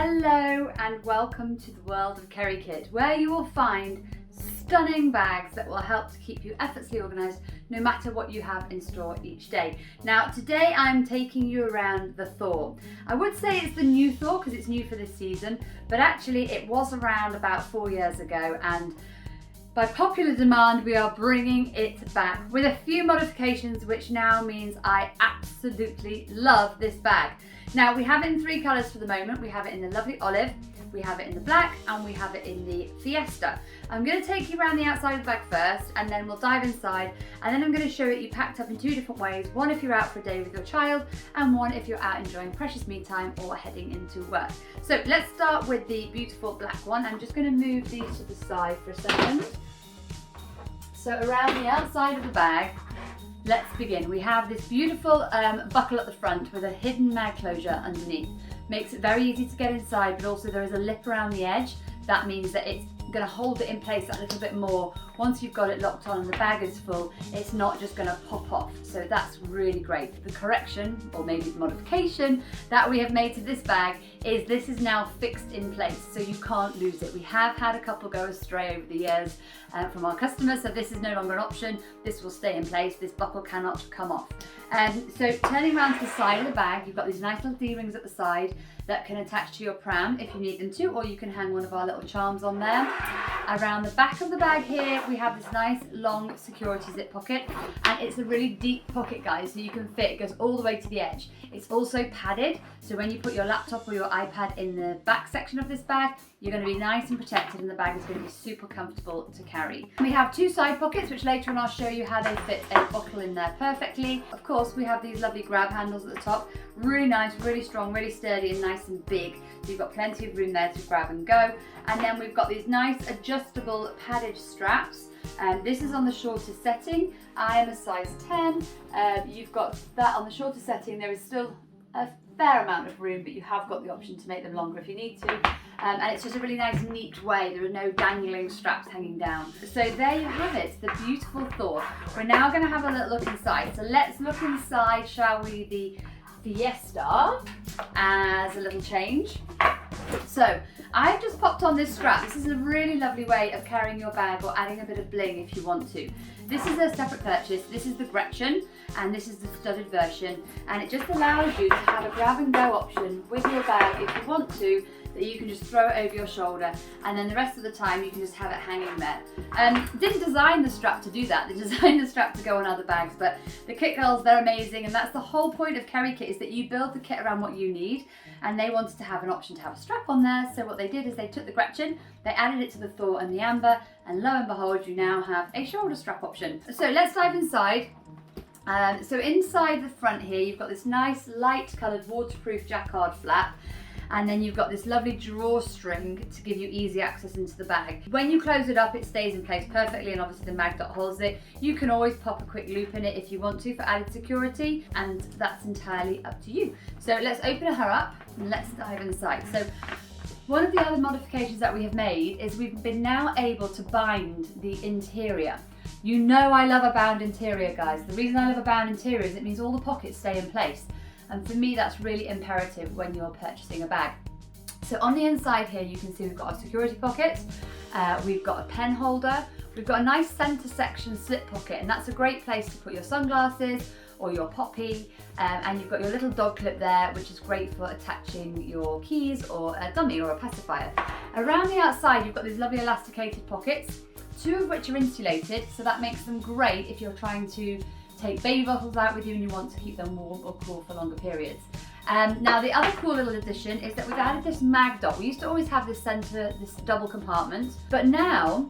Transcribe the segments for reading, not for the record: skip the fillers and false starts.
Hello and welcome to the world of KeriKit, where you will find stunning bags that will help to keep you effortlessly organised no matter what you have in store each day. Now today I'm taking you around the Thor. I would say it's the new Thor because it's new for this season, but actually it was around about 4 years ago, and by popular demand we are bringing it back with a few modifications, which now means I absolutely love this bag. Now we have it in 3 colours for the moment. We have it in the lovely olive, we have it in the black, and we have it in the fiesta. I'm going to take you around the outside of the bag first, and then we'll dive inside, and then I'm going to show it you packed up in 2 different ways. One if you're out for a day with your child, and one if you're out enjoying precious me time or heading into work. So let's start with the beautiful black one. I'm just going to move these to the side for a second. So around the outside of the bag, let's begin. We have this beautiful buckle at the front with a hidden mag closure underneath. Makes it very easy to get inside, but also there is a lip around the edge. That means that it's going to hold it in place a little bit more. Once you've got it locked on and the bag is full, it's not just going to pop off. So that's really great. The correction, or maybe the modification, that we have made to this bag is this is now fixed in place, so you can't lose it. We have had a couple go astray over the years from our customers, so this is no longer an option. This will stay in place. This buckle cannot come off. So turning around to the side of the bag, you've got these nice little D-rings at the side that can attach to your pram if you need them to, or you can hang one of our little charms on there. Around the back of the bag here, we have this nice long security zip pocket, and it's a really deep pocket, guys, so you can fit. It goes all the way to the edge. It's also padded, so when you put your laptop or your iPad in the back section of this bag, you're going to be nice and protected, and the bag is going to be super comfortable to carry. We have 2 side pockets, which later on I'll show you how they fit a bottle in there perfectly. Of course, we have these lovely grab handles at the top. Really nice, really strong, really sturdy, and nice and big. So you've got plenty of room there to grab and go. And then we've got these nice adjustable padded straps. This is on the shorter setting. I am a size 10. You've got that on the shorter setting. There is still a fair amount of room, but you have got the option to make them longer if you need to. And it's just a really nice, neat way. There are no dangling straps hanging down. So there you have it, the beautiful Thor. We're now going to have a little look inside. So let's look inside, shall we, the Fiesta as a little change. So I've just popped on this strap. This is a really lovely way of carrying your bag or adding a bit of bling if you want to. This is a separate purchase. This is the Gretchen, and this is the studded version, and it just allows you to have a grab and go option with your bag if you want to, that you can just throw it over your shoulder, and then the rest of the time you can just have it hanging there. Didn't design the strap to do that. They designed the strap to go on other bags, but the kit girls, they're amazing, and that's the whole point of KeriKit, is that you build the kit around what you need, and they wanted to have an option to have a strap on there. So what they did is they took the Gretchen, they added it to the Thor and the Amber, and lo and behold, you now have a shoulder strap option. So let's dive inside. So inside the front here, you've got this nice light coloured waterproof jacquard flap, and then you've got this lovely drawstring to give you easy access into the bag. When you close it up, it stays in place perfectly, and obviously the mag dot holds it. You can always pop a quick loop in it if you want to for added security, and that's entirely up to you. So let's open her up and let's dive inside. So one of the other modifications that we have made is we've been now able to bind the interior. You know I love a bound interior, guys. The reason I love a bound interior is it means all the pockets stay in place. And for me, that's really imperative when you're purchasing a bag. So on the inside here, you can see we've got our security pocket, we've got a pen holder, we've got a nice center section slip pocket, and that's a great place to put your sunglasses or your poppy, and you've got your little dog clip there, which is great for attaching your keys or a dummy or a pacifier. Around the outside, you've got these lovely elasticated pockets, 2 of which are insulated, so that makes them great if you're trying to take baby bottles out with you and you want to keep them warm or cool for longer periods. Now the other cool little addition is that we've added this mag dot. We used to always have this center, this double compartment, but now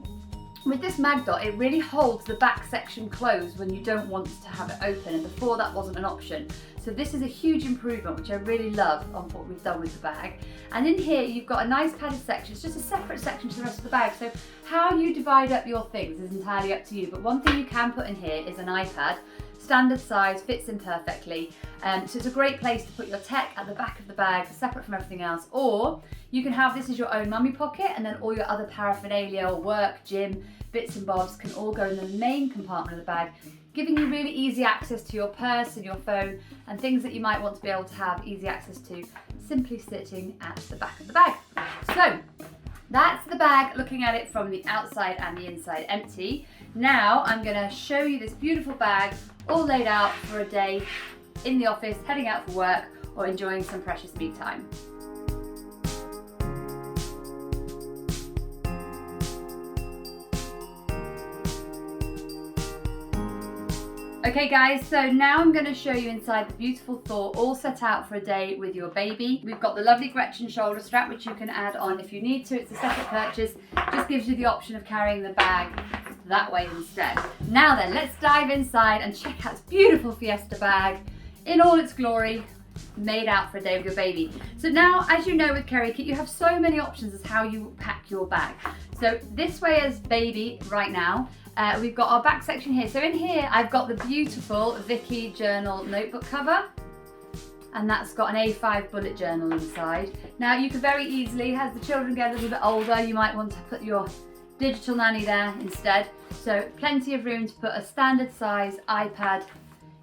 with this mag dot, it really holds the back section closed when you don't want to have it open, and before that wasn't an option. So this is a huge improvement, which I really love on what we've done with the bag. And in here, you've got a nice padded section. It's just a separate section to the rest of the bag. So how you divide up your things is entirely up to you. But one thing you can put in here is an iPad. Standard size, fits in perfectly. So it's a great place to put your tech at the back of the bag, separate from everything else. Or you can have this as your own mummy pocket, and then all your other paraphernalia or work, gym, bits and bobs can all go in the main compartment of the bag. giving you really easy access to your purse and your phone and things that you might want to be able to have easy access to, simply sitting at the back of the bag. So that's the bag, looking at it from the outside and the inside empty. Now I'm going to show you this beautiful bag all laid out for a day in the office, heading out for work, or enjoying some precious me time. Okay guys, so now I'm going to show you inside the beautiful Thor, all set out for a day with your baby. We've got the lovely Gretchen shoulder strap, which you can add on if you need to. It's a separate purchase, just gives you the option of carrying the bag that way instead. Now then, let's dive inside and check out this beautiful Fiesta bag in all its glory, made out for a day with your baby. So now, as you know with KeriKit, you have so many options as how you pack your bag. So this way as baby right now, we've got our back section here. So in here, I've got the beautiful Vicky journal notebook cover, and that's got an A5 bullet journal inside. Now you could very easily, as the children get a little bit older, you might want to put your digital nanny there instead. So plenty of room to put a standard size iPad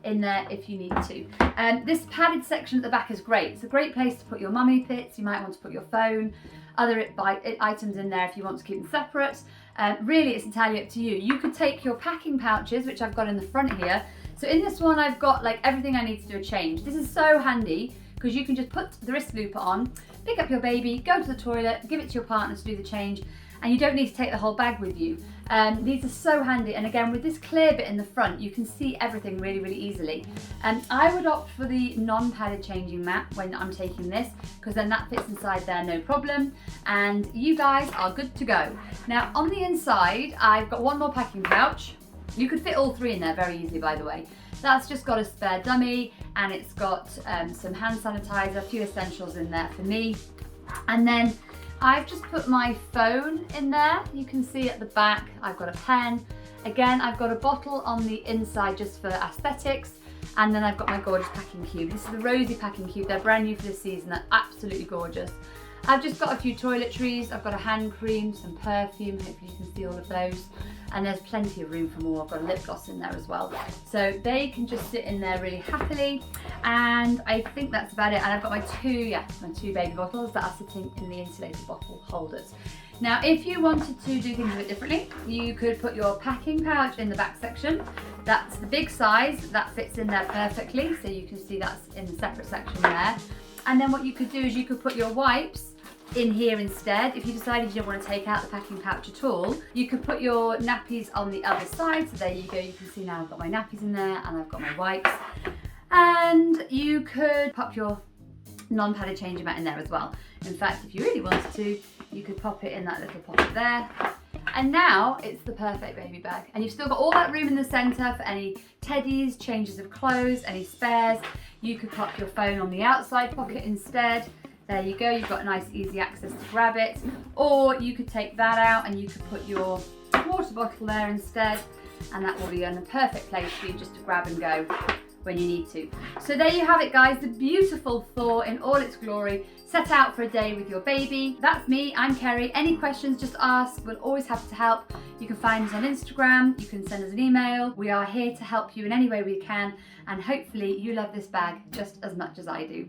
in there if you need to. This padded section at the back is great. It's a great place to put your mummy bits. You might want to put your phone, other items in there if you want to keep them separate. Really, it's entirely up to you. You could take your packing pouches, which I've got in the front here. So in this one, I've got like everything I need to do a change. This is so handy because you can just put the wrist loop on, pick up your baby, go to the toilet, give it to your partner to do the change, and you don't need to take the whole bag with you. These are so handy, and again with this clear bit in the front you can see everything really, really easily. I would opt for the non-padded changing mat when I'm taking this, because then that fits inside there no problem, and you guys are good to go. Now on the inside I've got one more packing pouch. You could fit all three in there very easily, by the way. That's just got a spare dummy, and it's got some hand sanitizer, a few essentials in there for me, and then I've just put my phone in there. You can see at the back I've got a pen. Again, I've got a bottle on the inside just for aesthetics, and then I've got my gorgeous packing cube. This is the Rosy packing cube. They're brand new for this season. They're absolutely gorgeous. I've just got a few toiletries. I've got a hand cream, some perfume. Hopefully you can see all of those. And there's plenty of room for more. I've got a lip gloss in there as well. So they can just sit in there really happily. And I think that's about it. And I've got my two baby bottles that are sitting in the insulated bottle holders. Now, if you wanted to do things a bit differently, you could put your packing pouch in the back section. That's the big size. That fits in there perfectly. So you can see that's in the separate section there. And then what you could do is you could put your wipes in here instead. If you decided you didn't want to take out the packing pouch at all, you could put your nappies on the other side. So there you go, you can see now I've got my nappies in there and I've got my wipes. And you could pop your non-padded changing mat in there as well. In fact, if you really wanted to, you could pop it in that little pocket there. And now it's the perfect baby bag. And you've still got all that room in the centre for any teddies, changes of clothes, any spares. You could pop your phone on the outside pocket instead. There you go, you've got nice easy access to grab it. Or you could take that out and you could put your water bottle there instead, and that will be in a perfect place for you just to grab and go when you need to. So there you have it guys, the beautiful Thor in all its glory, set out for a day with your baby. That's me, I'm Keri. Any questions, just ask. We're always happy to help. You can find us on Instagram, you can send us an email. We are here to help you in any way we can, and hopefully you love this bag just as much as I do.